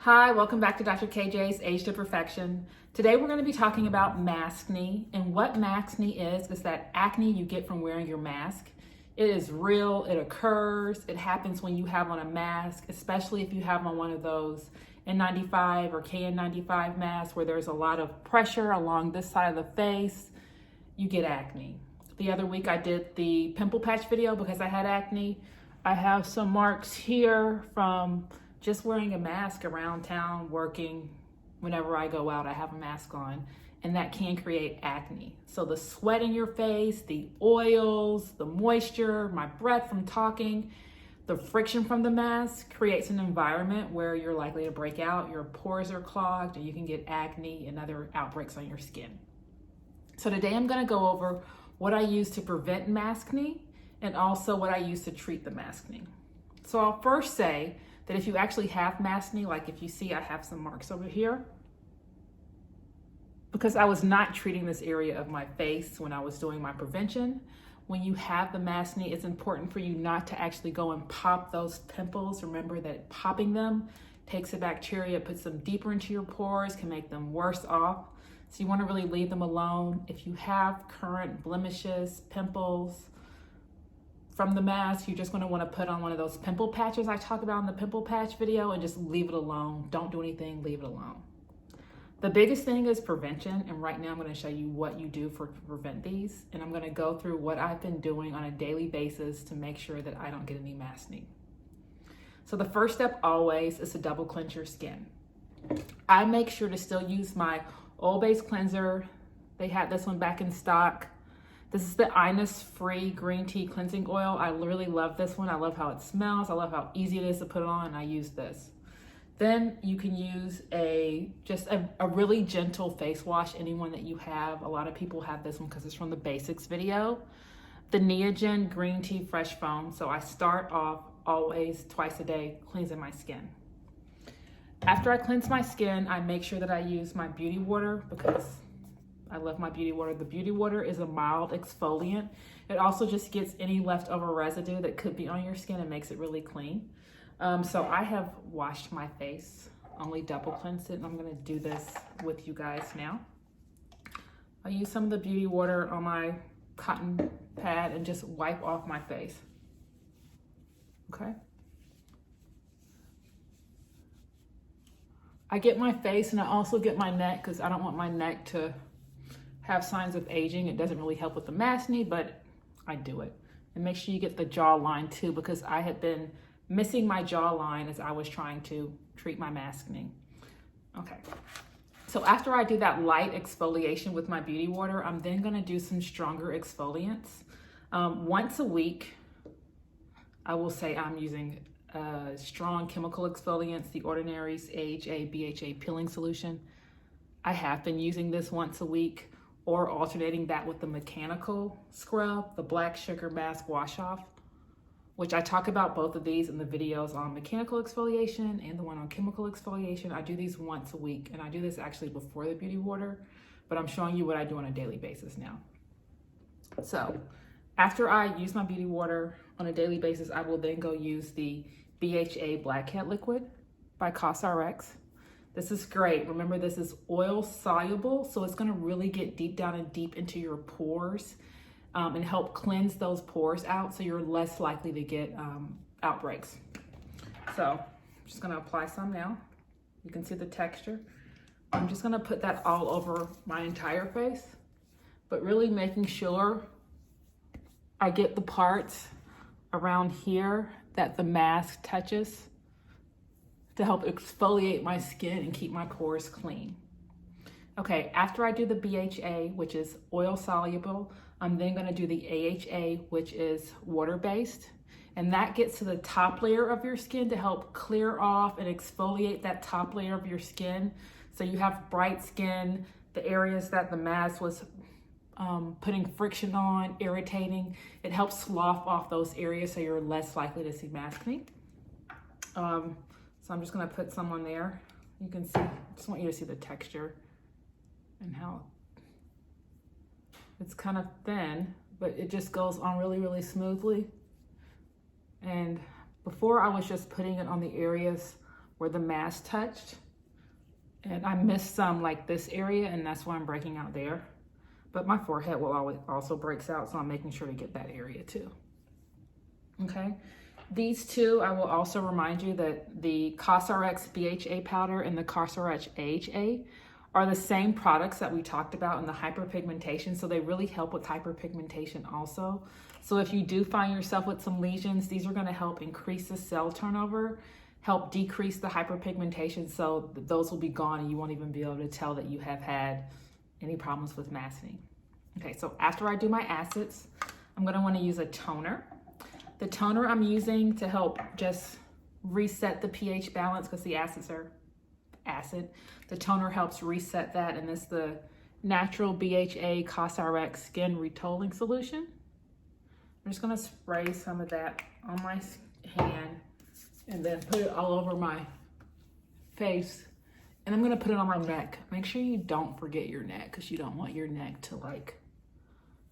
Hi, welcome back to Dr. KJ's Age to Perfection. Today we're going to be talking about Maskne, and what Maskne is that acne you get from wearing your mask. It is real, it occurs, it happens when you have on a mask, especially if you have on one of those N95 or KN95 masks where there's a lot of pressure along this side of the face, you get acne. The other week I did the Pimple Patch video because I had acne. I have some marks here from just wearing a mask around town, working. Whenever I go out, I have a mask on, and that can create acne. So the sweat in your face, the oils, the moisture, my breath from talking, the friction from the mask creates an environment where you're likely to break out, your pores are clogged, and you can get acne and other outbreaks on your skin. So today I'm gonna go over what I use to prevent maskne and also what I use to treat the maskne. So I'll first say that if you actually have maskne, like if you see I have some marks over here, because I was not treating this area of my face when I was doing my prevention. When you have the maskne, it's important for you not to actually go and pop those pimples. Remember that popping them takes the bacteria, puts them deeper into your pores, can make them worse off. So you want to really leave them alone. If you have current blemishes, pimples, from the mask, you're just going to want to put on one of those pimple patches I talked about in the pimple patch video and just leave it alone. Don't do anything, leave it alone. The biggest thing is prevention, and right now I'm going to show you what you do to prevent these, and I'm going to go through what I've been doing on a daily basis to make sure that I don't get any maskne. So the first step always is to double cleanse your skin. I make sure to still use my oil-based cleanser. They had this one back in stock. This is the Innis-free green tea cleansing oil. I really love this one. I love how it smells. I love how easy it is to put it on, and I use this. Then you can use just a really gentle face wash, anyone that you have. A lot of people have this one because it's from the basics video. The Neogen green tea fresh foam. So I start off always twice a day cleansing my skin. After I cleanse my skin, I make sure that I use my beauty water because I love my beauty water. The beauty water is a mild exfoliant. It also just gets any leftover residue that could be on your skin and makes it really clean. So I have washed my face, only double cleansed it, and I'm gonna do this with you guys now. I use some of the beauty water on my cotton pad and just wipe off my face, okay? I get my face and I also get my neck because I don't want my neck to have signs of aging. It doesn't really help with the maskne, but I do it. And make sure you get the jawline too, because I had been missing my jawline as I was trying to treat my maskne. Okay, so after I do that light exfoliation with my beauty water, I'm then gonna do some stronger exfoliants. Once a week, I will say I'm using strong chemical exfoliants, the Ordinary's AHA BHA peeling solution. I have been using this once a week, or alternating that with the mechanical scrub, the black sugar mask wash off, which I talk about both of these in the videos on mechanical exfoliation and the one on chemical exfoliation. I do these once a week, and I do this actually before the beauty water, but I'm showing you what I do on a daily basis now. So after I use my beauty water on a daily basis, I will then go use the BHA Blackhead liquid by COSRX. This is great. Remember, this is oil soluble, so it's gonna really get deep down and deep into your pores and help cleanse those pores out so you're less likely to get outbreaks. So I'm just gonna apply some now. You can see the texture. I'm just gonna put that all over my entire face, but really making sure I get the parts around here that the mask touches to help exfoliate my skin and keep my pores clean. Okay, after I do the BHA, which is oil soluble, I'm then gonna do the AHA, which is water-based, and that gets to the top layer of your skin to help clear off and exfoliate that top layer of your skin. So you have bright skin, the areas that the mask was putting friction on, irritating. It helps slough off those areas so you're less likely to see maskne. So I'm just gonna put some on there. You can see, just want you to see the texture and how it's kind of thin, but it just goes on really, really smoothly. And before I was just putting it on the areas where the mask touched. And I missed some like this area, and that's why I'm breaking out there. But my forehead will always also breaks out, so I'm making sure to get that area too. Okay. These two, I will also remind you that the COSRX BHA powder and the COSRX AHA are the same products that we talked about in the hyperpigmentation. So they really help with hyperpigmentation also. So if you do find yourself with some lesions, these are going to help increase the cell turnover, help decrease the hyperpigmentation, so those will be gone and you won't even be able to tell that you have had any problems with masking. Okay, so after I do my acids, I'm going to want to use a toner. The toner I'm using to help just reset the pH balance, because the acids are acid. The toner helps reset that, and it's the natural BHA COSRX skin retolling solution. I'm just going to spray some of that on my hand and then put it all over my face. And I'm going to put it on my neck. Make sure you don't forget your neck, because you don't want your neck to like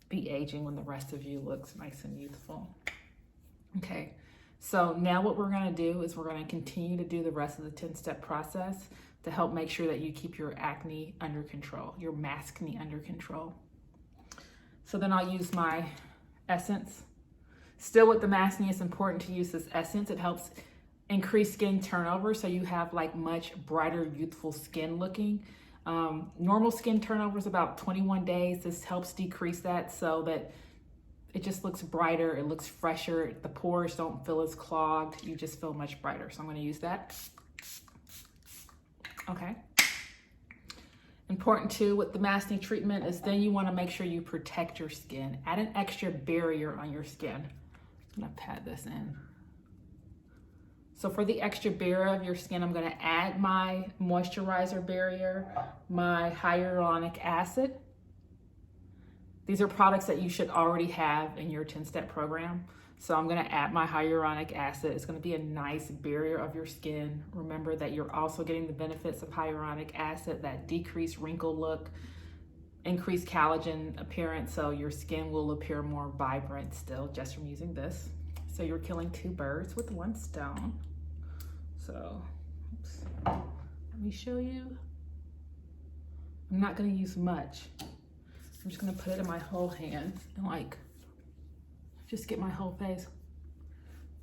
be aging when the rest of you looks nice and youthful. Okay, so now what we're going to do is we're going to continue to do the rest of the 10-step process to help make sure that you keep your acne under control, your maskne under control. So then I'll use my essence. Still with the maskne, it's important to use this essence. It helps increase skin turnover, so you have like much brighter, youthful skin looking. Normal skin turnover is about 21 days. This helps decrease that so that it just looks brighter, it looks fresher, the pores don't feel as clogged, you just feel much brighter. So I'm gonna use that. Okay. Important too with the maskne treatment is then you wanna make sure you protect your skin. Add an extra barrier on your skin. I'm gonna pat this in. So for the extra barrier of your skin, I'm gonna add my moisturizer barrier, my hyaluronic acid. These are products that you should already have in your 10-step program. So I'm gonna add my hyaluronic acid. It's gonna be a nice barrier of your skin. Remember that you're also getting the benefits of hyaluronic acid, that decreased wrinkle look, increased collagen appearance, so your skin will appear more vibrant still just from using this. So you're killing two birds with one stone. So, oops. Let me show you. I'm not gonna use much. I'm just gonna put it in my whole hand and like, just get my whole face.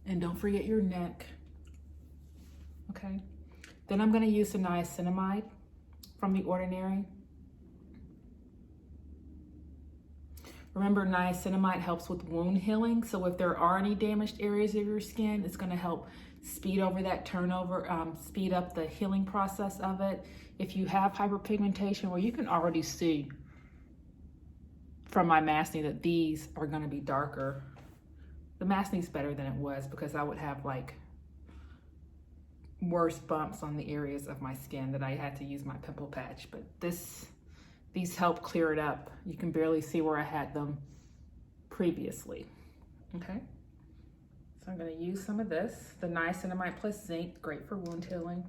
And don't forget your neck, okay? Then I'm gonna use the niacinamide from The Ordinary. Remember, niacinamide helps with wound healing. So if there are any damaged areas of your skin, it's gonna help speed over that turnover, speed up the healing process of it. If you have hyperpigmentation, well, you can already see from my maskne that these are gonna be darker. The maskne's better than it was because I would have like worse bumps on the areas of my skin that I had to use my Pimple Patch. But these help clear it up. You can barely see where I had them previously, okay? So I'm gonna use some of this, the niacinamide plus zinc, great for wound healing.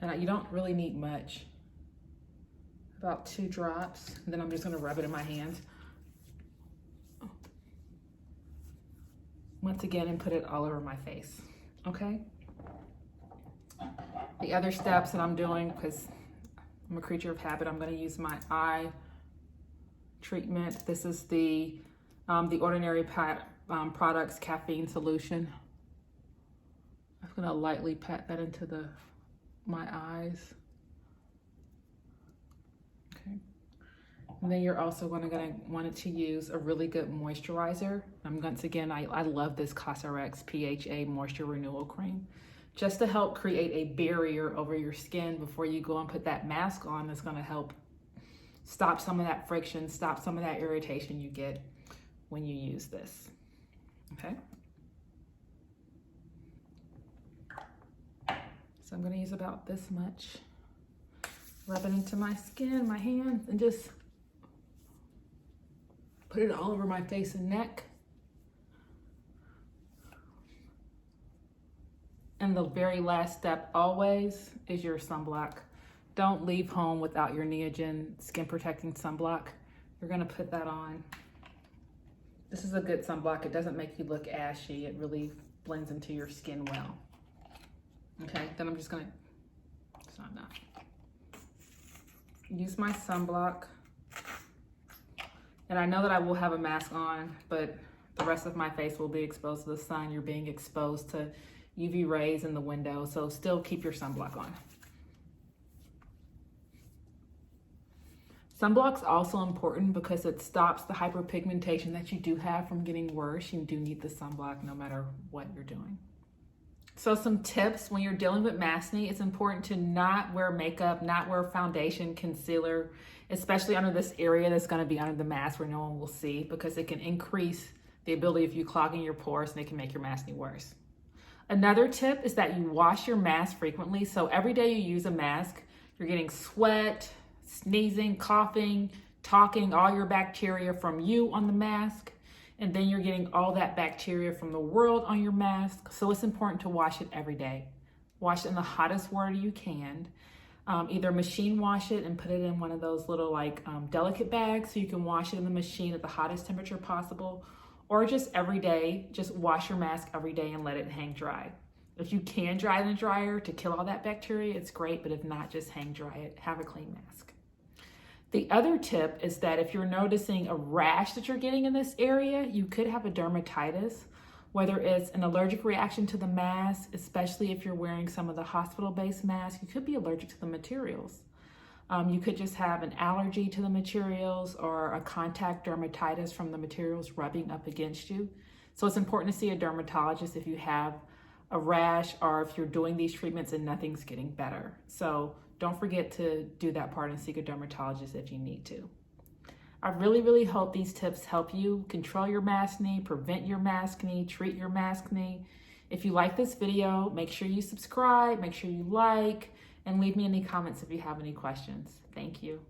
And you don't really need much, about 2 drops. And then I'm just gonna rub it in my hands. Once again, and put it all over my face, okay? The other steps that I'm doing, because I'm a creature of habit, I'm gonna use my eye treatment. This is the Ordinary Products Caffeine Solution. I'm gonna lightly pat that into my eyes. Okay. And then you're also gonna want to use a really good moisturizer. Once again, I love this COSRX PHA Moisture Renewal Cream. Just to help create a barrier over your skin before you go and put that mask on. That's gonna help stop some of that friction, stop some of that irritation you get when you use this, okay? So I'm gonna use about this much. Rub it into my skin, my hands, and just put it all over my face and neck. And the very last step always is your sunblock. Don't leave home without your Neogen skin protecting sunblock. You're gonna put that on. This is a good sunblock. It doesn't make you look ashy. It really blends into your skin well. Okay, then I'm just gonna, it's not enough. Use my sunblock. And I know that I will have a mask on, but the rest of my face will be exposed to the sun. You're being exposed to UV rays in the window, so still keep your sunblock on. Sunblock's also important because it stops the hyperpigmentation that you do have from getting worse. You do need the sunblock no matter what you're doing. So some tips when you're dealing with Maskne, it's important to not wear makeup, not wear foundation, concealer, especially under this area that's going to be under the mask where no one will see, because it can increase the ability of you clogging your pores and it can make your Maskne worse. Another tip is that you wash your mask frequently. So every day you use a mask, you're getting sweat, sneezing, coughing, talking, all your bacteria from you on the mask, and then you're getting all that bacteria from the world on your mask. So it's important to wash it every day. Wash it in the hottest water you can. Either machine wash it and put it in one of those little delicate bags so you can wash it in the machine at the hottest temperature possible, or just every day, just wash your mask every day and let it hang dry. If you can dry it in a dryer to kill all that bacteria, it's great, but if not, just hang dry it, have a clean mask. The other tip is that if you're noticing a rash that you're getting in this area, you could have a dermatitis, whether it's an allergic reaction to the mask, especially if you're wearing some of the hospital-based masks. You could be allergic to the materials. You could just have an allergy to the materials or a contact dermatitis from the materials rubbing up against you. So it's important to see a dermatologist if you have a rash or if you're doing these treatments and nothing's getting better. So don't forget to do that part and seek a dermatologist if you need to. I really hope these tips help you control your Maskne, prevent your Maskne, treat your Maskne. If you like this video, make sure you subscribe, make sure you like, and leave me any comments if you have any questions. Thank you.